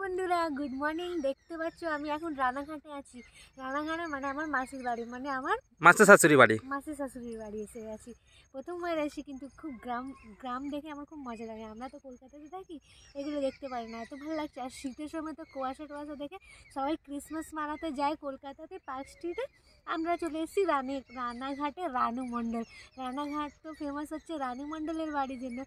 বন্ধুরা, good morning. দেখতে পাচ্ছ আমি এখন রানাঘাটে আছি। রানাঘাটে মানে আমার মাসির বাড়ি, মানে আমার মাসির শাশুড়ির বাড়ি এসে আছি। প্রথমবার এসে কিন্তু খুব গ্রাম গ্রাম দেখে আমার খুব মজা লাগে। আমরা তো কলকাতাতে থাকি, এগুলো দেখতে পারি না, এত ভালো লাগছে। আর শীতের সময় তো কুয়াশা টুয়াশা দেখে সবাই ক্রিসমাস মানাতে যায় কলকাতাতে পার্ক স্ট্রিটে। আমরা চলে এসেছি রানাঘাটে। রানু মণ্ডল, রানাঘাট তো ফেমাস হচ্ছে রানু মণ্ডলের বাড়ির জন্য।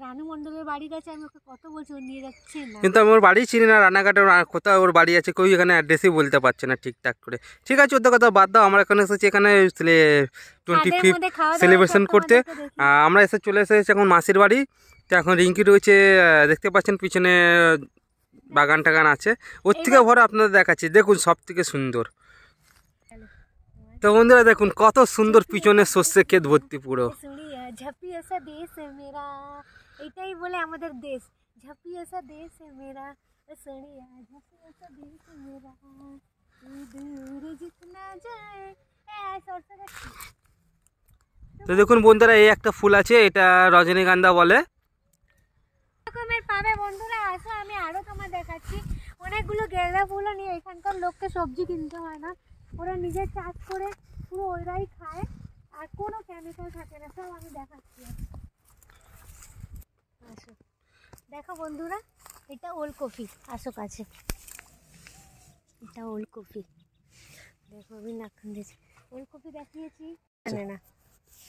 রানু মণ্ডলের বাড়ির কাছে আমি ওকে কত বছর নিয়ে যাচ্ছি না, কিন্তু আমি ওর বাড়ি চিনি না। রানাঘাটে কোথাও ওর বাড়ি আছে, কেউ এখানে অ্যাড্রেসই বলতে পারছে না ঠিকঠাক করে। ঠিক আছে, ওদের কথা বাদ দাও। আমরা এখানে এসেছি এখানে 25 সেলিব্রেশন করতে। আমরা চলে এসেছি এখন মাসির বাড়ি। তো এখন রিঙ্কি রয়েছে, দেখতে পাচ্ছেন পিছনে বাগান টাগান আছে। ওর থেকে ভরে আপনাদের দেখাচ্ছি, দেখুন সব থেকে সুন্দর। তো বন্ধুরা দেখুন কত সুন্দর, পিছনে সর্ষে ক্ষেত ভর্তি পুরো। ঝাঁপি এসা দেশ মেরা, এটাই বলে আমাদের দেশ। ঝাঁপি এসা দেশ মেরা, সড়িয়া ঝাঁপি এসা দেশ মেরা, দূর জিতনা যায়। তো দেখুন বন্ধুরা, এই একটা ফুল আছে, এটা রজনীগন্ধা বলে। রকমের পাবে বন্ধুরা, আসো আমি আরো তোমার দেখাচ্ছি। অনেকগুলো গেঁদা ফুলও নিয়ে, এখানকার লোককে সবজি কিনতে হয় না, ওরা নিজে চাষ করে পুরো ওরাই খায়, আর কোনো কেমিক্যাল থাকে না। সব আমি দেখাচ্ছি, আসো দেখো বন্ধুরা। এটা ওলকপি, আসো কাছে। এটা ওলকপি, দেখো আমি নাখন দিয়েছি। ওলকপি দেখিয়েছি না,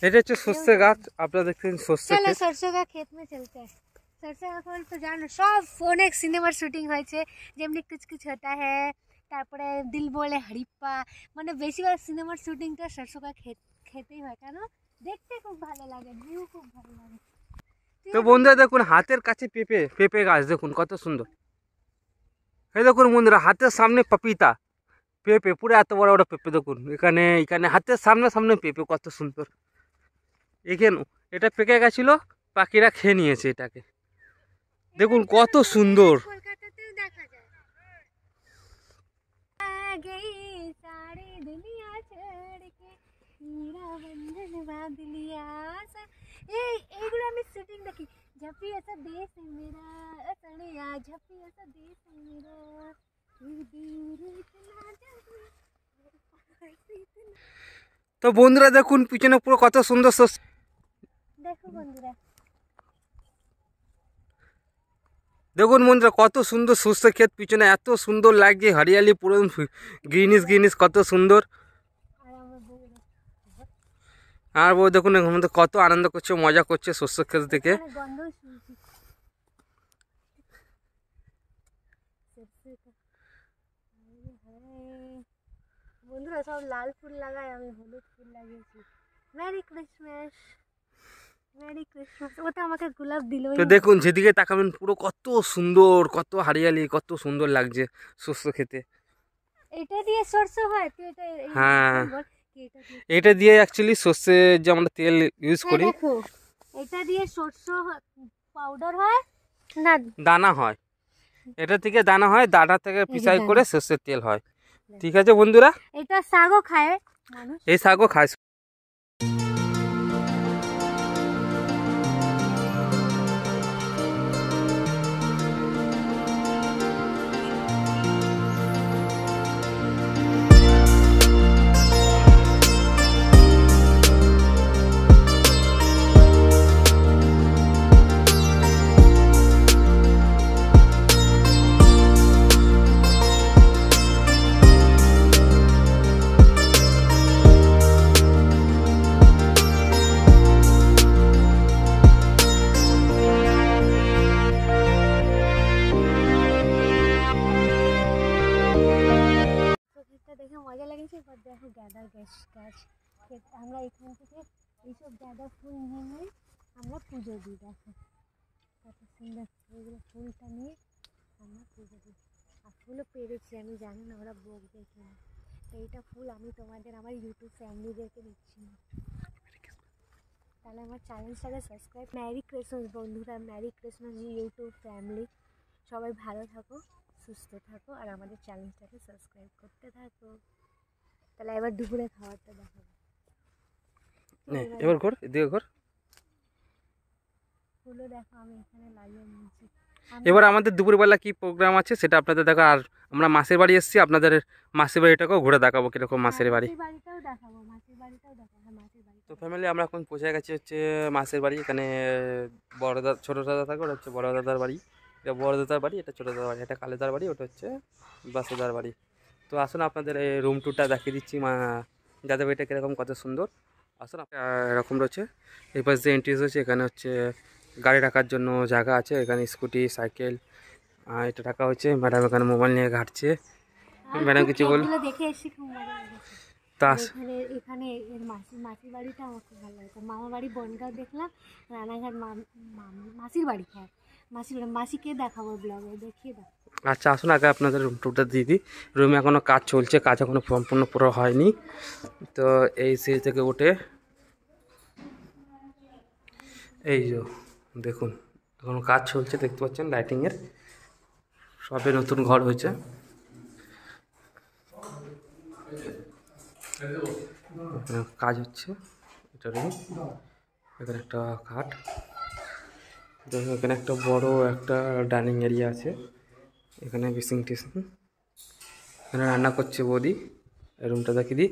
এটা হচ্ছে সর্ষে গাছ। আপনারা দেখছেন সর্ষে চলো সরষে का खेत में चलते हैं। সরষে का फल तो জানো সব অনেক সিনেমার শুটিং হয়েছে, যেমনি কুছ কুছ হতা হ্যায়, তারপরে দিল বলে হরিপ্পা, মানে বেশিরভাগ সিনেমার শুটিংটা সরষে का খেতেই হয়। কেন? দেখতে খুব ভালো লাগে, ভিউ খুব ভালো লাগে। তো বন্ধুরা দেখুন হাতের কাছে পেঁপে গাছ দেখুন কত সুন্দর। এই দেখুন বন্ধুরা, হাতের সামনে পপিতা, পেঁপে পুরো এত বড় বড় পেঁপে দেখুন। এখানে এখানে হাতের সামনে পেঁপে কত সুন্দর। এখানে এটা পেকে গেছিল, পাখিরা খেয়ে নিয়েছে এটাকে। দেখুন কত সুন্দর। কলকাতাতেও দেখা যায়। गई सारी दुनिया छोड़ के मेरा बंधन बांध लिया। এইগুলো আমি শুটিং দেখি। ঝাঁপি ऐसा देश है मेरा, सड़िया ঝাঁপি ऐसा देश है मेरा, दूर इतना जाऊं। তো বন্ধুরা দেখুন পিছনে পুরো কত সুন্দর। দেখো বন্ধুরা, দেখুন বন্ধুরা কত সুন্দর সর্ষে ক্ষেত, পিছনে এত সুন্দর লাগছে, হরিয়ালি পুরো গ্রিনিশ কত সুন্দর। আর বউ দেখুন মধ্যে কত আনন্দ করছে, মজা করছে সর্ষে ক্ষেত থেকে। বন্ধুরা সব লাল ফুল লাগায়, আমি হলুদ ফুল লাগিয়েছি। Merry Christmas, merry Christmas. ও তো আমাকে গোলাপ দিল। তো দেখুন যেদিকে তাকাবেন পুরো কত সুন্দর, কত হরিয়ালি, কত সুন্দর লাগছে সর্ষে খেতে। এটা দিয়ে সরষে হয় তো? এটা হ্যাঁ, এটা দিয়ে অ্যাকচুয়ালি সর্ষে যে আমরা তেল ইউজ করি। দেখো এটা দিয়ে সরষে পাউডার হয় না, দানা হয়। এটা থেকে দানা হয়, দানা থেকে পিসাই করে সর্ষের তেল হয়। ঠিক আছে বন্ধুরা, এটা শাকও খায় মানুষ, এই শাকও খায়। দেখে মজা লেগেছে। এবার দেখো গাঁদা গাছ, আমরা এখান থেকে এইসব গাঁদা ফুল নিয়ে আমরা পুজো দিই। দেখো কত সুন্দর, এইগুলো ফুলটা নিয়ে আমরা পুজো দিই। আর ফুলও পেরেছি, আমি জানি না ওরা বকবে কিনা। তো এইটা ফুল আমি তোমাদের আমার ইউটিউব ফ্যামিলিদেরকে দিচ্ছি না, তাহলে আমার চ্যানেলটাকে সাবস্ক্রাইব। মেরি ক্রিসমাস বন্ধুরা, মেরি ক্রিসমাস ইউটিউব ফ্যামিলি। সবাই ভালো থাকো, সুস্থ থাকো, আর আমাদের চ্যানেলটাকে সাবস্ক্রাইব করতে থাকো। তাহলে এবার দুপুরে খাবারটা দেখাবো। এবার ঘর এদিকে ঘর। ফুলও দেখো আমি এখানে লাগিয়ে নিয়েছি। এবার আমাদের দুপুরবেলা কি প্রোগ্রাম আছে সেটা আপনাদের দেখো। আর আমরা মাসির বাড়ি এসেছি, আপনাদের মাসির বাড়িটাকেও ঘুরে দেখাবো কিরকম মাসির বাড়ি। তো ফ্যামিলি আমরা এখন পৌঁছে গেছি হচ্ছে মাসির বাড়ি। এখানে বড় দাদা ছোটো দাদা থাকে, ওটা হচ্ছে বড় দাদার বাড়ি, এটা বড় দাদার বাড়ি, এটা ছোটো দাদার বাড়ি, এটা কালেদার বাড়ি, ওটা হচ্ছে বাসুদার বাড়ি। তো আসুন আপনাদের এই রুম টুরটা দেখিয়ে দিচ্ছি যাদের বাড়িটা কীরকম কত সুন্দর। আসুন এরকম রয়েছে, এই পাশ দিয়ে এন্ট্রি হচ্ছে। এখানে হচ্ছে গাড়ি রাখার জন্য জায়গা আছে, এখানে স্কুটি সাইকেল এটা রাখা হচ্ছে। ম্যাডাম এখানে মোবাইল নিয়ে ঘাটছে। ম্যাডাম কিছু বল। তা এখানে এর মাসির বাড়িটা আমার খুব ভালো লাগে। মামার বাড়ি বনগাঁও দেখলাম, রানাঘাট মাসির বাড়ি। হ্যাঁ মাসিকে দেখাবো ব্লগে, দেখিয়ে দাও। আচ্ছা আসুন আগে আপনাদের রুম টুরটা দিয়ে দিই। রুমে এখনও কাজ চলছে, কাজ এখনও সম্পূর্ণ পুরো হয়নি। তো এই সিঁড়ি থেকে উঠে এই যে দেখুন এখনও কাজ চলছে, দেখতে পাচ্ছেন লাইটিংয়ের, সবে নতুন ঘর হয়েছে। কাজ হচ্ছে এটা রুম। এখানে একটা খাট, দেখুন এখানে একটা বড় একটা ডাইনিং এরিয়া আছে, এখানে বেসিং টেসিং, এখানে রান্না করছে বৌদি। এই রুমটা দেখিয়ে দিই,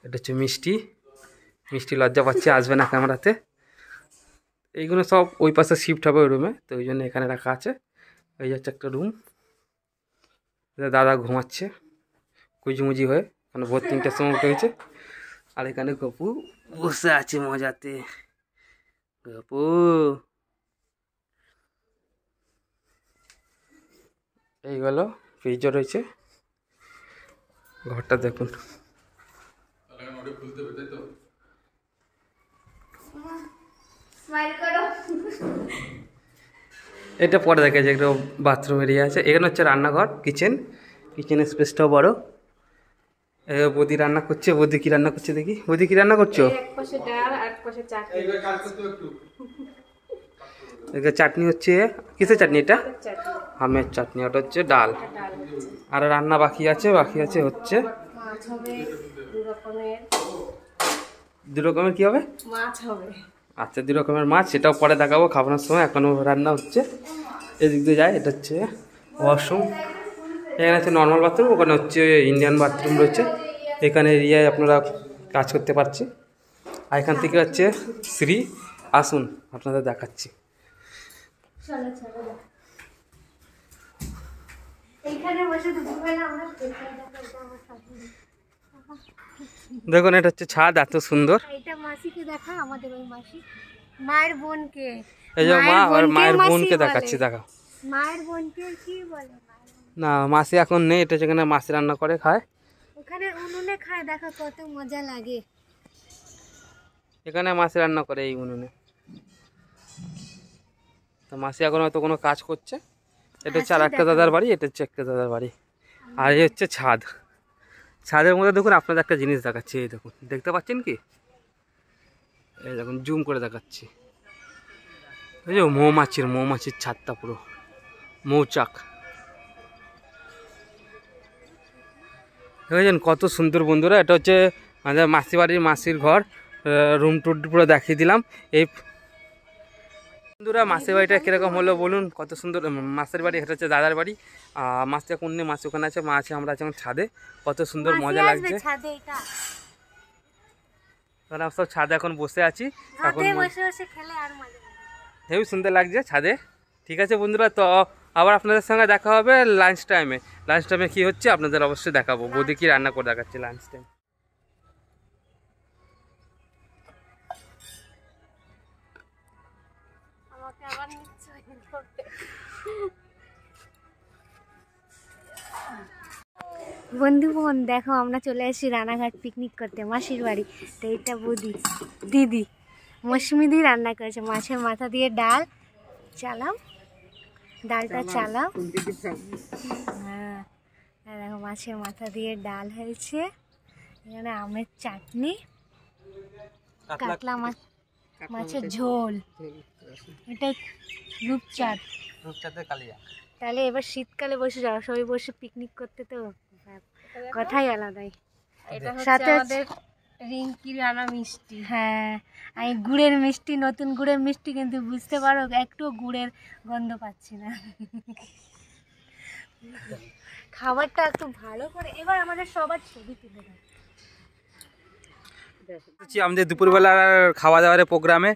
এটা হচ্ছে মিষ্টি। মিষ্টি লজ্জা পাচ্ছে, আসবে না ক্যামেরাতে। এইগুলো সব ওই পাশে শিফট হবে ওই রুমে, তো ওই জন্য এখানে রাখা আছে। এই হচ্ছে একটা রুম, দাদা ঘুমাচ্ছে কুজিমুজি হয়ে, মানে ভোর 3টার সময় উঠে গেছে। আর এখানে গপু বসে আছে মজাতে। গপু এইগুলো ফ্রিজও রয়েছে, ঘরটা দেখুন। এটা পরে দেখে যে একটা বাথরুম এরিয়া আছে। এখানে হচ্ছে রান্নাঘর, কিচেনের স্পেসটাও বড়। বৌদি রান্না করছে। বৌদি কি রান্না করছে দেখি, বৌদি কি রান্না করছো? চাটনি হচ্ছে, কিসের চাটনি এটা? আমের চাটনি। ওটা হচ্ছে ডাল। আর রান্না বাকি আছে হচ্ছে দু রকমের কি হবে, মাছ হবে। আচ্ছা 2 রকমের মাছ, সেটাও পরে দেখাবো খাবানোর সময়। এখনও রান্না হচ্ছে। এদিক দিয়ে যায়, এটা হচ্ছে ওয়াশরুম। এখানে হচ্ছে নর্মাল বাথরুম, ওখানে হচ্ছে ইন্ডিয়ান বাথরুম রয়েছে। এখানে এরিয়ায় আপনারা কাজ করতে পারছি। আর এখান থেকে হচ্ছে শ্রী। আসুন আপনাদের দেখাচ্ছি। দেখুন এটা হচ্ছে ছাদ, এত সুন্দর। এটা মাসিকে দেখা, আমাদের ওই মাসি মায়ের বোনকে। এই যে মা আর মায়ের বোনকে দেখাচ্ছি, দেখা। মায়ের বোনকে কি বলে? না মাসি এখন নেই, এটা যেখানে মাসি রান্না করে খায়, ওখানে উনুনে খায়, দেখা কত মজা লাগে। এখানে মাসি রান্না করে এই উনুনে। তো মাসি এখন হয়তো কোনো কাজ করছে। এটা হচ্ছে আর একটা দাদার বাড়ি, এটা হচ্ছে একটা দাদার বাড়ি। আর এই হচ্ছে ছাদ। ছাদের মধ্যে দেখুন আপনাদের একটা জিনিস দেখাচ্ছি, এই দেখুন, দেখতে পাচ্ছেন কি? এই দেখুন জুম করে দেখাচ্ছি, এই যে মৌমাছির ছাদটা পুরো মৌচাক। দেখেছেন কত সুন্দর বন্ধুরা। এটা হচ্ছে আমাদের মাসি বাড়ির মাসির ঘর। রুম টুর পুরো দেখিয়ে দিলাম। এই বন্ধুরা মাসির বাড়িটা কীরকম হলো বলুন, কত সুন্দর মাসির বাড়ি। এটা হচ্ছে দাদার বাড়ি। মাসি এখন নেই, মাসি ওখানে আছে, মা আছে, আমরা আছি এখন ছাদে। কত সুন্দর মজা লাগছে। আমরা সব ছাদে এখন বসে আছি, এখন হেবি সুন্দর লাগছে ছাদে। ঠিক আছে বন্ধুরা, তো আবার আপনাদের সঙ্গে দেখা হবে লাঞ্চ টাইমে। লাঞ্চ টাইমে কী হচ্ছে আপনাদের অবশ্যই দেখাবো। বৌদি কি রান্না করে দেখাচ্ছে লাঞ্চ টাইম। বন্ধুগণ দেখো, আমরা চলে আসি রানাঘাট পিকনিক করতে মাসির বাড়ি। তো এইটা দিদি মৌসুমিদি রান্না করেছে, মাছের মাথা দিয়ে ডাল। ডালটা চালাও। হ্যাঁ দেখো মাছের মাথা দিয়ে ডাল হয়েছে। এখানে আমের চাটনি, কাতলা মাছের ঝোল, এটা রূপচাঁদের কালিয়া। তাহলে এবার শীতকালে বসে যাও, সবাই বসে পিকনিক করতে, তো কথাই আলাদাই। সাথে রিঙ্কির আনা মিষ্টি। হ্যাঁ, আমি গুড়ের মিষ্টি, নতুন গুড়ের মিষ্টি, কিন্তু বুঝতে পারো একটু গুড়ের গন্ধ পাচ্ছি না। খাবারটা একটু ভালো করে এবার আমাদের সবার ছবি তুলে দাও। আমাদের দুপুরবেলার খাওয়া দাওয়ার প্রোগ্রামে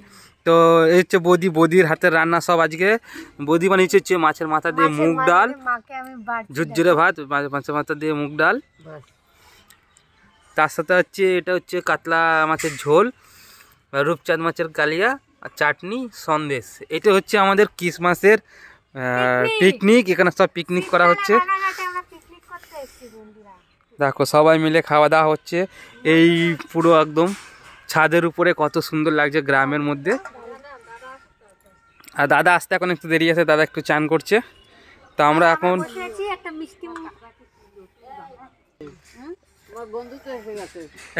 তো এই হচ্ছে বৌদির হাতের রান্না সব। আজকে বৌদি বানিয়েছে হচ্ছে মাছের মাথা দিয়ে মুগ ডাল, ঝুরঝুরে ভাত, মাছের মাথা দিয়ে মুগ ডাল, তার সাথে হচ্ছে এটা হচ্ছে কাতলা মাছের ঝোল, রূপচাঁদ মাছের কালিয়া, আর চাটনি, সন্দেশ। এটা হচ্ছে আমাদের ক্রিসমাসের পিকনিক। এখানে সব পিকনিক করা হচ্ছে। দেখো সবাই মিলে খাওয়া দাওয়া হচ্ছে। এই পুরো একদম ছাদের উপরে কত সুন্দর লাগছে গ্রামের মধ্যে। আর দাদা আসতে এখন একটু দেরি আছে, দাদা একটু চান করছে। তো আমরা এখন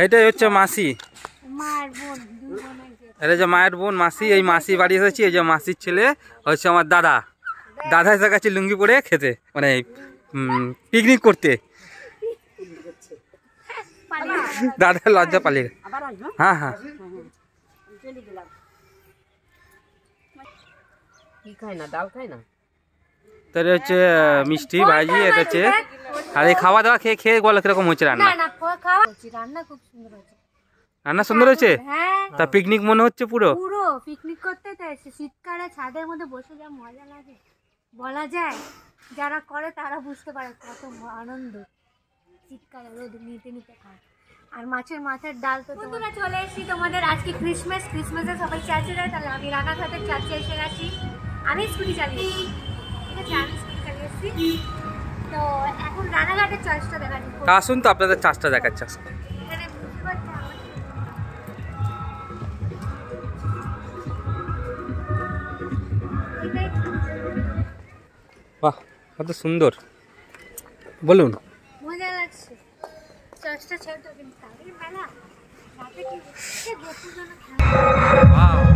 এইটাই হচ্ছে মাসি, এটা যে মায়ের বোন মাসি, এই মাসি বাড়ি এসেছি। এই যে মাসির ছেলে হচ্ছে আমার দাদা। দাদা এসে গেছে লুঙ্গি পরে খেতে, মানে পিকনিক করতে। দাদা লজ্জা পালিয়ে। হ্যাঁ হ্যাঁ, তাহলে হচ্ছে মিষ্টি ভাজি, এটা হচ্ছে। আর এই খাওয়া দাওয়া খেয়ে খেয়ে বলো কিরকম হচ্ছে রান্না? রান্না সুন্দর হয়েছে। তা পিকনিক মনে হচ্ছে পুরো পিকনিক করতে। শীতকালে ছাদের মধ্যে বসে যা মজা লাগে বলা যায়। যারা করে তারা বুঝতে পারে কত আনন্দ শীতকালে রোদ নিতে নিতে খায়। আর মাছের মাথার ডাল তো তোমরা চলে এসেছি তোমাদের আজকে ক্রিসমাসে সবাই চার্চে যায়। তাহলে আমি রানাঘাটের চার্চে এসে গেছি। আমি স্কুটি চালিয়েছি, ঠিক আছে, আমি স্কুটি চালিয়েছি। তো এখন রানাঘাটের চার্চটা দেখাচ্ছি। আসুন তো আপনাদের চার্চটা দেখাচ্ছি। এখানে বুঝতে পারছি বাহ, কত সুন্দর, বলুন। মজা লাগছে চার্চটা ছেড়ে তো, কিন্তু মেলা রাতে কি গোপুর জন্য খেলা।